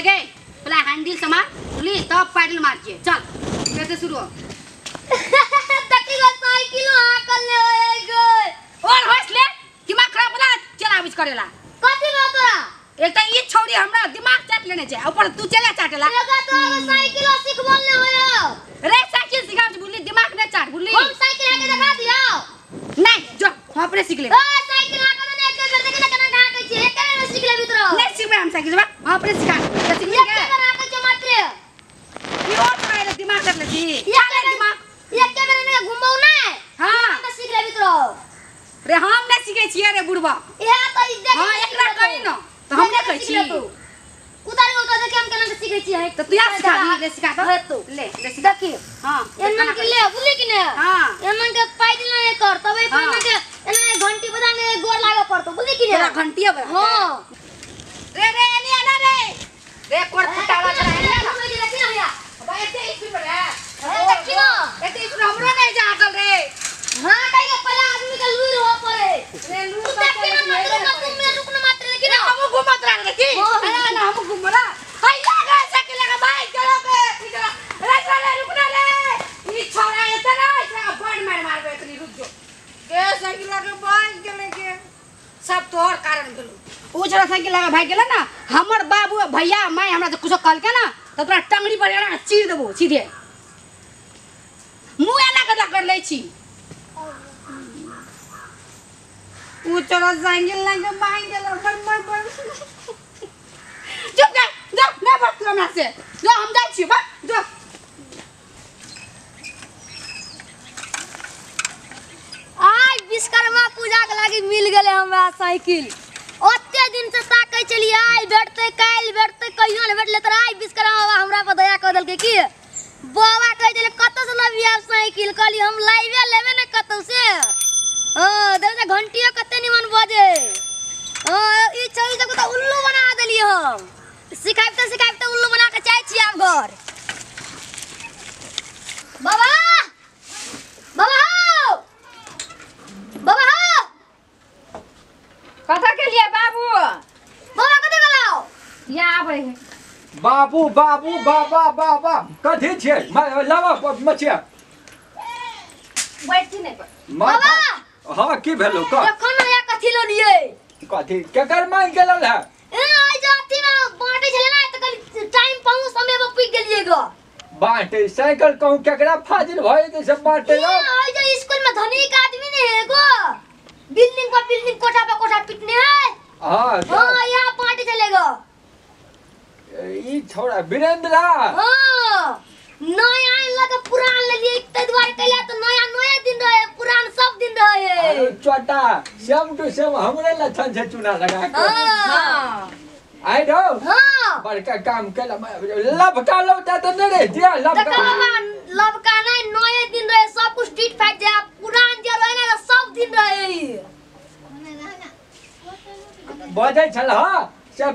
गे पहले हैंडल संभाल प्लीज तब पैडल मारिए चल कैसे शुरू हो तकी को साइकिल हाकल ले होए गए और हौसले दिमाग खराब होला चलाविस करेला कथि बा तोरा एक त ई छोड़ी हमरा दिमाग चाट लेने छै ऊपर तू चला चाटेला एगा तो साइकिल सिखबल ले होय रे साइकिल सिखा बुल्ली दिमाग ने चाट बुल्ली हम साइकिल आके दिखा दियो नहीं जो हम अपने सीख ले ओ साइकिल आके ने एक बेर देखे केना कहा कहै छी एक बेर सीख ले मित्र नहीं सीख हम साइकिल बा हम अपने सिखा तो सीख ले एक बेर आके छ मात्र ई और तोरा दिमाग चाट ले छी एक बेर एक बेर ने घुमौ ना हां हम सीख ले मित्र रे हम नहीं सीखे छिए रे बुढ़वा इहा तो ई देख हां एकरा कहि न तो हम नहीं कहै छी उतारी उतार देखे हम केना सीखे छी है तो तू या सिखा ले सिखा तो तो ले सीखा देखी हां एमन के ले बुझली कि ने हां एमन के पैदल नहीं कर तबे पैना के एना घंटी बजाने गोर लागे पड़तो बुझली कि ने तोरा घंटिया बजा हां रे एनी आना रे कोर फटावा चला एनी आना मुझे देखी ना या अब एते स्पीड पर है अरे देखी ना एते स्पीड हमरो नहीं जा सकल रे हां कहीं के पहले आदमी के लूर हो पड़े रे लू तू देखी ना मतलब तुम में रुकना मात्र देखी ना हम घूमत रह देखी अरे ना हम घूमरा हैया गा साइकिल लगा भाई चलो के रे चले रुकना रे ई छोरा एते ना इसका बड़ मारबे इतनी रुक जो के साइकिल लगा भाई चले के सब तोहर कारण गेलो उ छोरा साइकिल लगा भाई गेला ना हमर बाबू भैया माय हमरा तो कुछ कहल के ना तो तोरा टंगड़ी पर एना चीर देबो सीधे मुंह एना कर ले छी उ छोरा साइकिल लगा भाई गेला मर चुप जा ना बात हमरा से जो हम जाई छी बा जो आज विश्वकर्मा पूजा के लागी मिल गेले हमरा साइकिल ओते दिन से ताकै चली आई बैठते काल बैठते कहियो ने बैठले त आई विश्वकर्मा बाबा हमरा पर दया कर देलके की बाबा कह देले कत से लबी आप साइकिल कहली हम लाइवे लेबे ने कत से हां देखे घंटिया कते निमन बजे हां ई छई सब त उल्लू बना देली हम सिखाइते उल्लू बना के चाहे छी आब घर बाबा बाबा बाबा कथा के लिए बाबू बाबा कते गलाओ या आबै है बाबू बाबू बाबा बाबा कथी छे लावा मछिया बैठी नहीं पर बाबा हां की भेलो क एखन या कथि लोलिए कथी केकर मांग गेलौ है ए आई जाती में बाटे छले ना त कल टाइम पहुंच समय में पिक गेलिए ग बाटे साइकिल कहूं केकरा फाजिल भए दे सब बाटे ए आई जो स्कूल में धनिक आदमी ने है गो बिल्डिंग पर बिल्डिंग कोठा पे कोठा पिटने है हां हां या बाटे चलेगा ई छोड़ा वीरेंद्र हां नया लगा पुरान ले लिए त द्वार कैला तो नया दिन रहे पुरान सब दिन रहे अरे छोटा सेम टू सेम हमरे लछन से चुना लगा के हां आई डो हां बड़का काम केला लबका लबटा तो नहीं रे दिया लबका लबका नहीं नए दिन रहे सब कुछ स्ट्रीट फाइट जा पुरान जे रहे ना सब दिन रहे बजे छल हां सब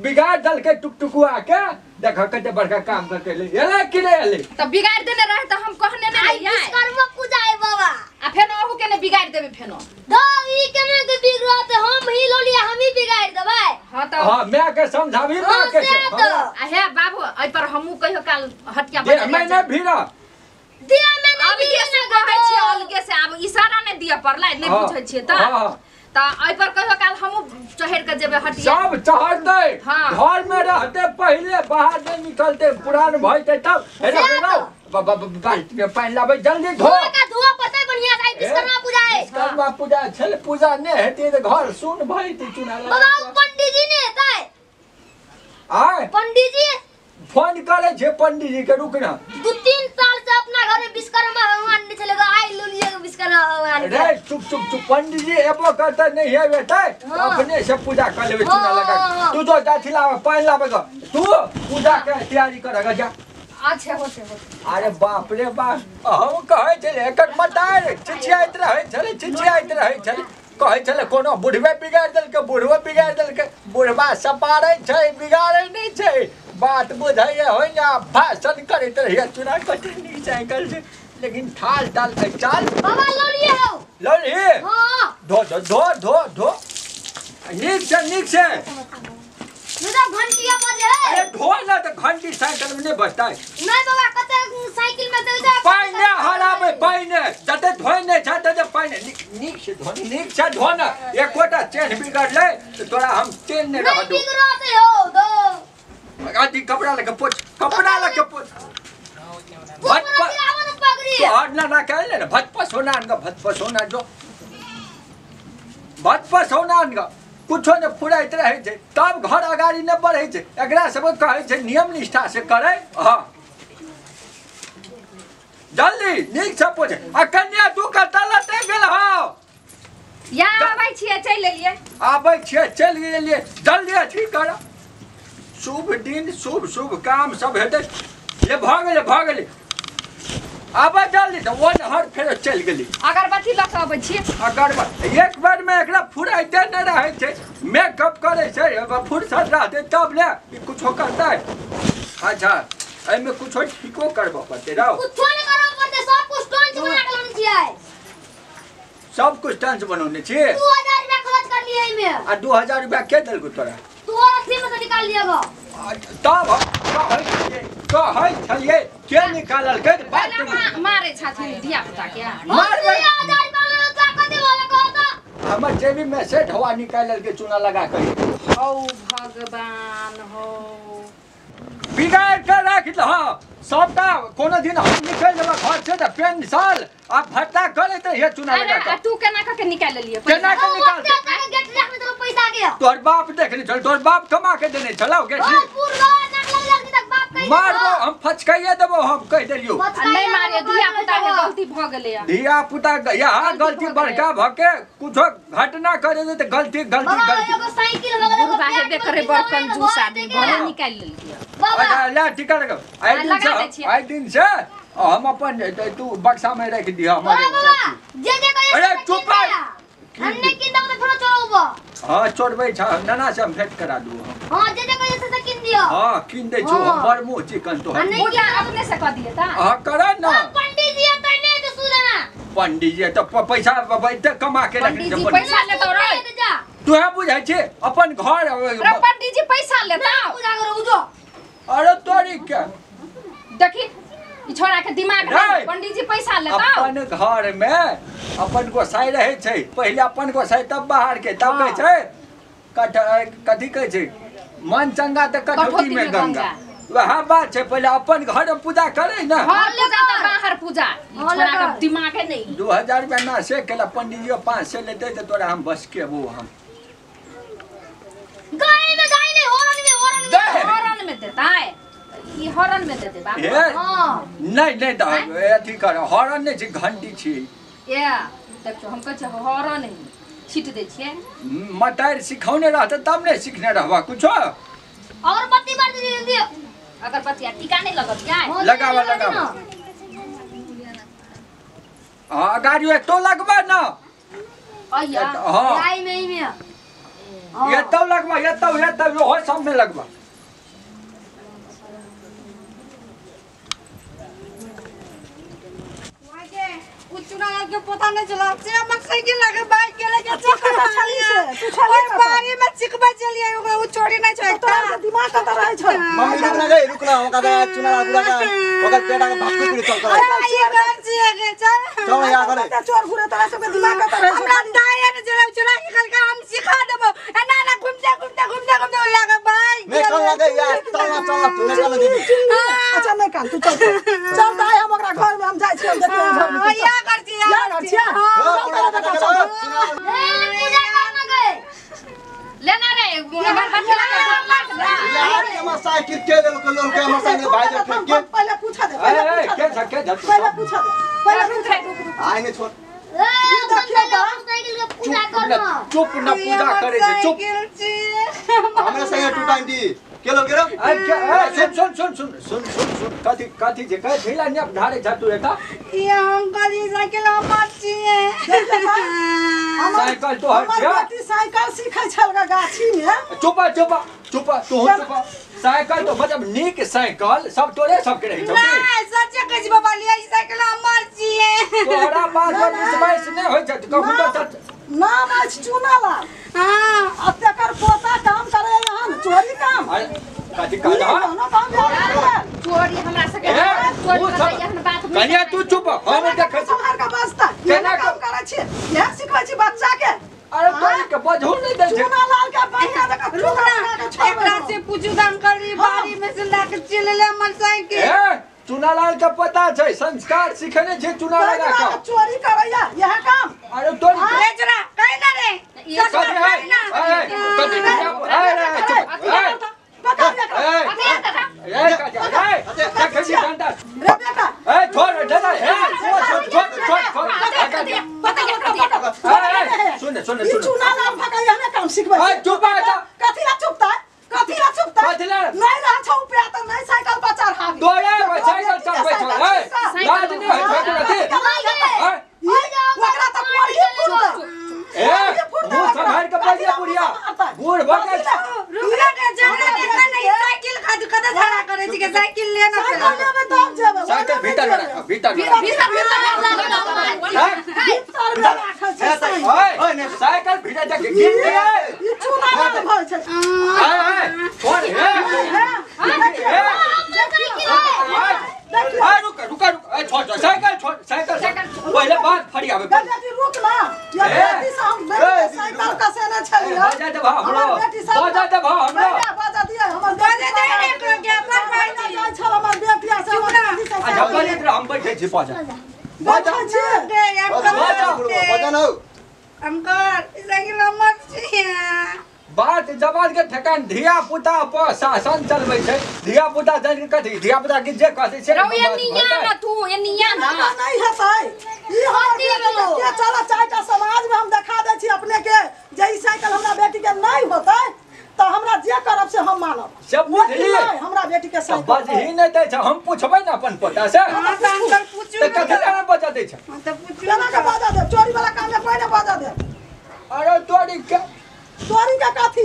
बिगाड़ दल के टुकटुकुआ के देखा कते बड़का काम करके ले एला कि नहीं एले त बिगाड़ देले रहे त हम कहने में आई नहीं आए विश्वकर्मा पूजा है बाबा आ फेनो ओहू के ने बिगाड़ देबे फेनो दो ई केने के बिगड़त हम ही लोलिया हम ही बिगाड़ देबै हां त हां मैं के समझावी मां के से आ हे बाबू ए पर हमहू कहियो काल हटिया दे बजा मैं ना भीड़ा दिया में अब कैसे कहै छी अलगे से अब इशारा नहीं दिया पड़ला नहीं पूछै छी त हां त ए पर कहियो काल हमहू चढ़ के जेबे हटिया सब चढ़ दे हाँ। घर में रहते पहले बाहर नहीं निकलते पुरान भइते तब बाल्टी में पानी लाबे जल्दी धो का धुआ पड़ते बढ़िया से विश्वकर्मा पूजा है विश्वकर्मा पूजा छल पूजा नहीं हेती तो घर सुन भइते चुना बाबा लगा पंडित जी ने हेतै आय पंडित जी फोन करे छे पंडित जी के रुकना 2-3 साल से अपना घर में विश्वकर्मा भगवान ने चलेगा आई लोलिया के विश्वकर्मा भगवान के रे चुप चुप चुप पंडित जी एबो करते नहीं है बेटा हाँ। अपने से पूजा कर लेबे चुना लगा हाँ। तू जो जाथी लावे पानी लावे तू पूजा के तैयारी करेगा जा अच्छा होते अरे बाप रे बाप हम कहे छले एकर मटार चिचियाइत रहे छले कहे छले कोनो बुढ़वे बिगाड़ देल के बुढ़वा सपारे छै बिगाड़े नहीं छै बात बुझाइए हो ना भाषण करैत रहिए चुना कटे नहीं साइकिल से लेकिन ठाल ठाल के चाल बाबा लोलिए हो लोली हां धो नीक से तो घंटिया बजे अरे ढोल ना तो घंटी साइकिल में नहीं बजता है। नहीं बाबा कते साइकिल में दे दे पाइने हराबे पाइने जते धोइने जाते जे पाइने नीक से धोना एक कोटा चेन बिगड़ ले तो तोरा हम चेन ने रह दो बिगड़ते हो दो आदि कपड़ा लगे पोछ भटपा तो हटना ना कहले ना भटपा सोना जो भटपा सोना कुछो ने फुराइत रहे छै तब घर अगाड़ी न बढ़ै छै एकरा सब कहै छै नियम निष्ठा से करे। हां जल्दी नीक से पोछ आ कन्या तू कतऽ लटे गेल हो या आबै छियै चल लेलिए आबै छियै चल गेलिए जल्दी अथी कर शुभ दिन शुभ काम सब हेतै ये भ गेलै आबे जल्दी तो वो हर फेर चल गेली अगरबत्ती लऽ कऽ आबै छियै अगरबत्ती एक बार में एकरा फुराइते न रहै छै मेकअप करे छै फुर्सत रहते तब ले कुछो करतै। अच्छा एमे कुछो ठीको करबो पड़ते रहो कुछो नहीं करबो पड़ते सब कुछ टंच बना के लाने छियै सब कुछ टंच बनौने छी 2000 रुपया खर्च कर लिए एमे आ 2000 रुपया के देलको तोरा तोरा अथी में से निकाल लिएगा तब कहै छलिए के निकालल के बात मारे छथिन धिया पुता के मारबै 2000 रुपया तो कते वाला कहता हमर जेबी में से ढवा निकालल के चूना लगा के हौ भगवान हो बिगाड़ के राख दह सबटा कोनो दिन हम निकल जेबा घर से त पेंसिल आ फट्टा करे त ये चूना लगा के तू केना के निकाल लेलिए केना के निकालते गेट रख में तो पैसा गया तोर बाप देखने चल तोर बाप कमा के देने चलाओ गेट पूरा नकल लग तक बाप कह मारबो हम फचकाइए देबो हम कह देलियो नहीं मारे धिया पुता के गलती भ गेलै धिया पुता यहाँ गलती बड़का भके कुछो घटना करे त गलती एगो साइकिल वगैरह बाहर दे करे बड़ कंजूस आदमी घरे निकाल लेलिए अच्छा ला टिकट लगा आई दिन से हम अपन तू बक्सा में रख दिया हमारे जे कहे अरे चुप हमने किन दम थोड़ा चोरबो हां चोरबै छ नाना से हम भेंट करा दू हां जे कहे से किन दियो हां किन दे छो हमर मुंह चिकन तो है बुढ़िया अपने से क दिए ता हां करा ना पंडित जी त नहीं तो सुना पंडित जी तो पैसा बैठे कमा के रख पंडित जी पैसा लेतो रे तू है बुझाइ छे अपन घर रे पंडित जी पैसा लेता पूजा करो उजो अरे तोरी के देखी ई छोरा के दिमाग में पंडित जी पैसा लेता अपन घर में अपन गोसाई रहे छै पहले अपन गोसाई तब बाहर के तब कहै छै कथी कहै छै मन चंगा त कठौती में गंगा वह बात छै पहले अपन घर में पूजा करे ना घर पूजा त बाहर पूजा छोरा के दिमाग है नहीं 2000 रुपया ना से केला पंडित जी 500 लेते त तोरा हम बस के वो हम गाय नहीं हॉर्न में देता है ई हॉर्न में दे दे बाबू हां नहीं त अथी कर हॉर्न नहीं छी घंटी छी ए देखो हम कह छ हॉर्न नहीं छीट दे छिए मटार सिखौने रहते तब नहीं सीखने रहबा कुछो और बत्ती बार दियो अगरबत्ती टीका नहीं लगत क्या लगावा हां गाड़ी तो लगबा ना अया हां गाय में ये तो लगबा ये तो हो सब में लगबा चुना के पता नहीं चला से हम साइकिल लगे बाइक के लेके चली से तू चली बारी में चिकबा चलिए ओकरा वो छोड़ी नहीं छै तोर दिमाग कत रहे छै मम्मी रुक ना ओका चुना लागुला का ओका पेटा के भाग के चल कर ये कर छिए के चल यहां करे चोर घुरे तोरा सब दिमाग कत रहे छै हमरा दाया ने चला चला निकल के हम सिखा देबो ना ना घूमते लगे बाइक मैं कल लगे यार चल तू निकल दीदी अच्छा मैं काल तू चल दाई हम ओकरा घर में हम जाय छी हम देखते घर में या कर छिए या कर छिए पूजा करना गए लेना रे अगरबत्ती लगा यार हम साइकिल के लोग के हम संग भाई जो फेंक के पहले पूछा दे ए के पहले पूछा दे पहले आए ने छोड़ साइकिल के पूजा करना चुप न पूजा करे छै चुप हमरा संग टू टाइम दी के लोग रे सुन कथी जे कह थैला ने ढारे जातू एका ये हम गली साइकिल मार छिए साइकिल तो हट गया बेटी साइकिल सीखै छलगा गाछी में चुप तू साइकिल तो मतलब नीक साइकिल सब तोरे सब के रही छबी नहीं सच कह बाबा लिया साइकिल मार छिए तोरा पास विश्वास नहीं होय छै कहू तो नाम आज चुनाला हां अब तकर पोता काम करे यहाँ चोरी काम अरे काटी काटा ना काम जा चोरी हमरा सके ए, चोरी वो सब- एहन बात कन्या तू चुप हम देख संहार का वास्ता केना काम करे छी यह सिखबै छी बच्चा के अरे तोरी के बजहु नहीं दे छै चूना लाल के बढ़िया जगह रुकना एकरा से पूछू दान करी बाड़ी में से लाके चले ले मोटरसाइकिल ए चुनालाल के पता छै संस्कार सिखेने छै चुनालाल का चोरी करैया यह काम अरे तोरी रे चला कहीं ना रे कभी है कभी ए पकड़ ले ए देख छी गंदा रे बेटा ए छोड़ दादा ए छोड़ सुन ई चूना लाल भगाया ना काम सिखबै ए चुप आ कथी ला चुपता कथी ला नहीं रह छौ पे त नहीं साइकिल पर चढ़ा तोरे साइकिल चढ़बै छ ए लाज नहीं है कथी ओकरा त कोड़ी फुटतो ए मुंह संभाल के बोलिया बुढ़िया बूढ़ भगे रुकना के झगड़ा देखना नहीं साइकिल खाद कदा झगड़ा करे छी के साइकिल लेना साइकिल में दम जेबे साइकिल भीतर में रख भीतर में ओए साइकिल भीतर जाके गिर गया ई चूना लाल भइ छै ए कौन है रुक छोड़ साइकिल पहले बात फड़ी आवे बेटी रुक ना ये बेटी से हम साइकिल का सेना छलिए बजा दे भाव हमरो बजा दिए हमर बजा दे रे को के पर भाई जाय छल हमर बेटी से अच्छा बोले तो हम बैठे छी बजा बजा छी के बजा न अंकल साइकिल मत छी बात जबान के ठेकान धिया पुता पर शासन चलबै छै धिया पुता जान के कथी धिया पुता के जे कहै छै रौ ये निया ना तू ये निया ना नहीं हेतै ई हमर बेटी के चला चाटा समाज में हम देखा दै छी अपने के जे ई साइकिल हमरा बेटी के नहीं होतै त हमरा जे करब से हम मानब सब बुझलिए हमरा बेटी के साइकिल बज ही नहीं दै छै हम पूछबै ना अपन पोता से अंकल पूछू त कथी ला बजा दै छै तो पूछू केना के बजा दे चोरी वाला काम में पहले बजा दे अरे तोरी के चोरी का कथी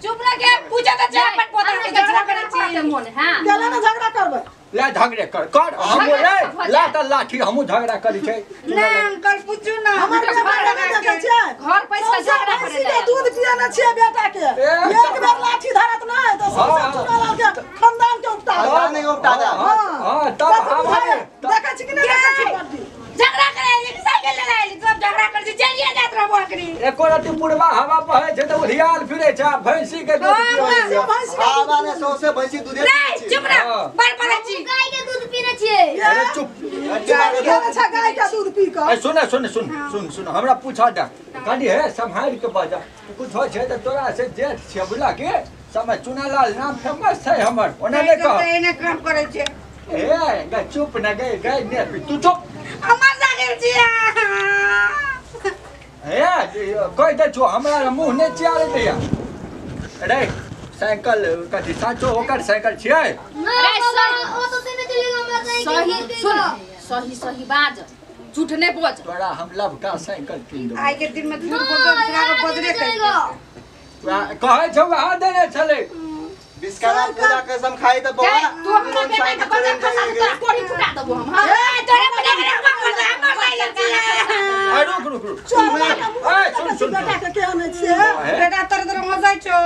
चुप रह के पूछा त जा अपन पोता के झगड़ा करे छी मन हां केना में झगड़ा करबै ला झगड़े कर हम रे ला त लाठी हमहु झगड़ा करी छै ना अंकल पूछू ना हमर बेटा देखे छै घर पैसा झगड़ा करे के दूध पिए न छिए बेटा के एक बेर लाठी धरत ना तो सब चुनाव के खानदान के उपटा नहीं उपटा जा हां तब हमारे देखे छी कि नहीं देखे छी बड्डी झगड़ा करे लेकिन साइकिल ले लाइली सब झगड़ा कर छी चलिए जात रहो बकरी एको राती पुरवा हवा बहे छै त उधियाल फिरे छै भैंसी के दूध पिए आवा ने सौसे भैंसी दूधे नहीं चुप रह पर पर छी गाय के दूध पीने छिए अरे चुप अच्छा गाय का दूध पी के सुन हमरा पूछा दे गाड़ी है संभाल के बजा कुछ हो छै त तोरा से जेठ छै बुला के समय चुनालाल नाम फेमस छै हमर ओना ने कह एने काम करे छै ए गा चुप ना गए ने तू चुप हमर साइकिल छी ए कोई दे छो हमरा मुंह ने चियारे दैया रे साइकिल कथी साचो ओकर साइकिल छियै अरे ओ तो देने चलेगा मैं सही सुन सही बात झूठ नहीं बोल तोरा हम लब का साइकिल कीन दो आज के दिन में झूठ बोल दो दूसरा को बदले कर कहै छौ वहां देने छले बिस्कारा पूजा के सम खाई त बड़ा तू अपना बेटा के बदले फसा तोरा कोड़ी फुटा देबो हम ए तोरे बदले के हमर साइकिल छी रुक चोर सुन बेटा के के आने छिए बेटा तर हो जाय छो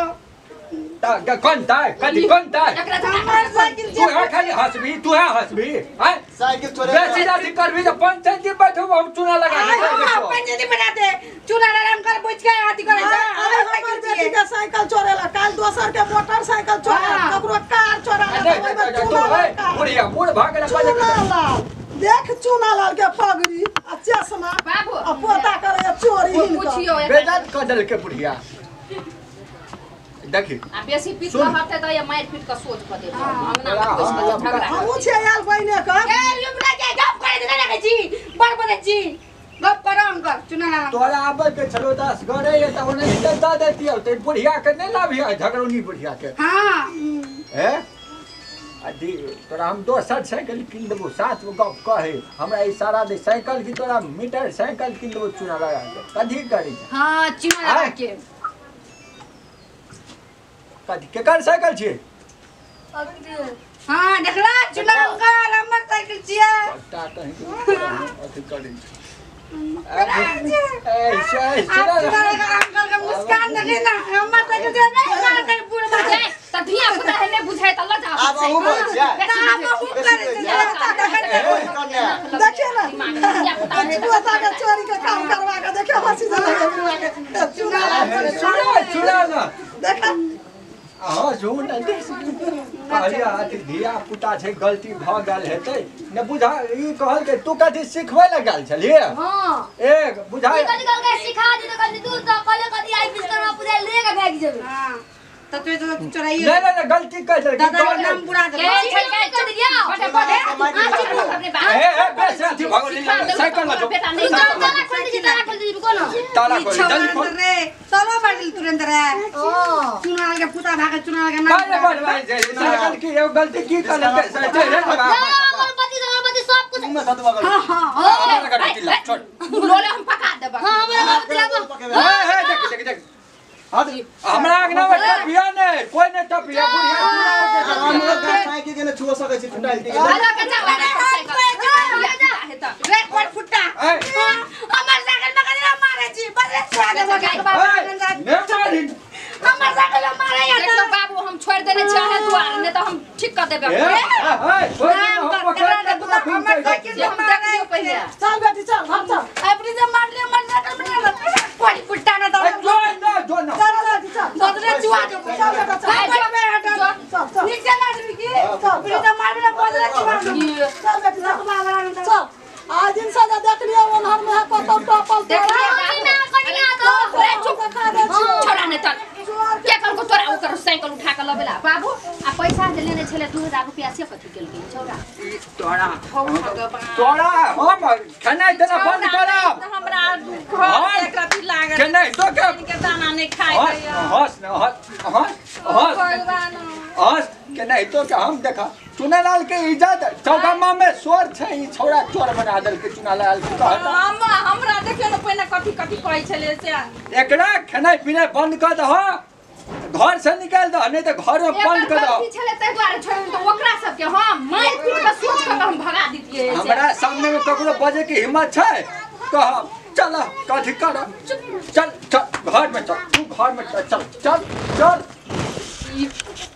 ता कौन ताय कथी कौन ताय एकरा हमर साइकिल तू है खाली हंसबी तू है हंसबी हैं साइकिल छोड़े बेसी राती करबी त पंचायत में बैठो हम चुना लगा के कर देबो पंचायती बना दे चुना आराम कर बुझ के आती करे छ हमर बेटी के साइकिल चोरेला काल दोसर के मोटरसाइकिल चोरा ककरो कार चोरा बुढ़िया बूढ़ भागला बजे देख चुनालाल के पगड़ी आ चश्मा बाबू आ पोता करे चोरी पूछियो बेजात कदल के बुढ़िया देखी आ बेसी पीट हटे त ये मार पीट के सोच क दे अंगना हाँ, में घुस के झगड़ा हमहू छे आयल बहिने के ए युवना के गप करे दे ना जी बड़ बड़े जी गप करो अंकल चुना ला तोरा आबे के छलो 10 गरे ये त ओने दे देती हो ते बुढ़िया के नहीं लाभिया झगड़ोनी बुढ़िया के हां हैं अदी तोरा हम दोसर साइकिल किन देबो साथ में गप कहे हमरा इशारा दे साइकिल की तोरा मीटर साइकिल किन देबो चुना लगा के कथी करी हां चुना लगा के कथी केकर साइकिल छी हां देखला चुना अंकल हमर साइकिल छिया पट्टा कहीं अथी करी ए चुना लगा अंकल का मुस्कान देखे ना हमर साइकिल से नहीं मार के पूरा बजाए त धिया पुता हमहु बोलै छियै देखिए ना पोता के चोरी के काम करवा के देखिए हंसी से चुना ना देखा हाँ जोन भैया धिया पुता छै गलती भ गेल हेतै ने बुझा ई कहल के तू कथी सिखबै ल गेल छलिए हां एक बुझा कथी कहल के सिखा दी तो कथी दूर तो कहले कथी आई विश्वकर्मा पूजा लेके भाग जेबे हां तो तू तो चोराइए नहीं गलती कर दे दादा का नाम बुरा दे के कर दिया फटे फटे अपने बात ए बस अथी भगोली साइकिल में जो ताला खोल दीजिए कोनो ताला खोल जल्दी खोल रे चलो बाटल तुरंत रे ओ चुनाव के पुता भागे चुनाव के नाम भाई साइकिल की एगो गलती की कर ले गणपति सब कुछ तुम सतवा कर हां हां हमारा गाड़ी चिल्ला छोड़ बोले हम पका देब हां हमरा दिलाबो देख हमरा आगना में टपिया नहीं कोई नहीं टपिया बुढ़िया हम लोग साइकिल के न छुओ सकै छी ठंडा इल्टी वाला के चला रे कोन फुट्टा हमर साइकिल में कने मारे छी बस छोड़ दे बाबा ने मारी हमर साइकिल में मारे या तो बाबू हम छोड़ देने चाहे द्वार ने तो हम ठीक कर देबे हमर साइकिल में मारे पहले चल बेटी चल हम चल अपनी से मार ले मन साइकिल में कोई फुट्टा ना तो जो ना चल बेटी चल बदले चुआ दे चल बेटा चल चल नीचे ना की अपनी से मार ले बदले चुआ दे चल बेटी चल आज दिन सजा देख लिया ओनहर में है कतो टपल देखिए में कनिया तो रे चुप खा दे छोड़ा ने तक के कल को तोरा ओकर साइकिल उठा के लबेला बाबू आ पैसा जे लेने छले 2000 रुपया से कथि केल के छोड़ा तोड़ा हो भगवान तोड़ा हम खाना इतना बंद करब हमरा घर एक रति लागल के नहीं तो के के दाना नहीं खाए हंस न हंस के नहीं तो के हम देखा चुनालाल के इज्जत चौगमा में शोर छै ई छोरा चोर बना देल के चुनालाल के कहता हमरा देखियो न पहिने कथि कहै छले से एकरा खेनाइ पिनाइ बंद कर दह घर से निकाल दह नहीं तो घर में बंद कर दह छले तै दुआरे छोड़ तो ओकरा सब के हम मार पीट के सोच के हम भगा दितिए हमरा सामने में ककरो बजे की हिम्मत छै कह चल कथि कर चल घर में चल तू घर में चल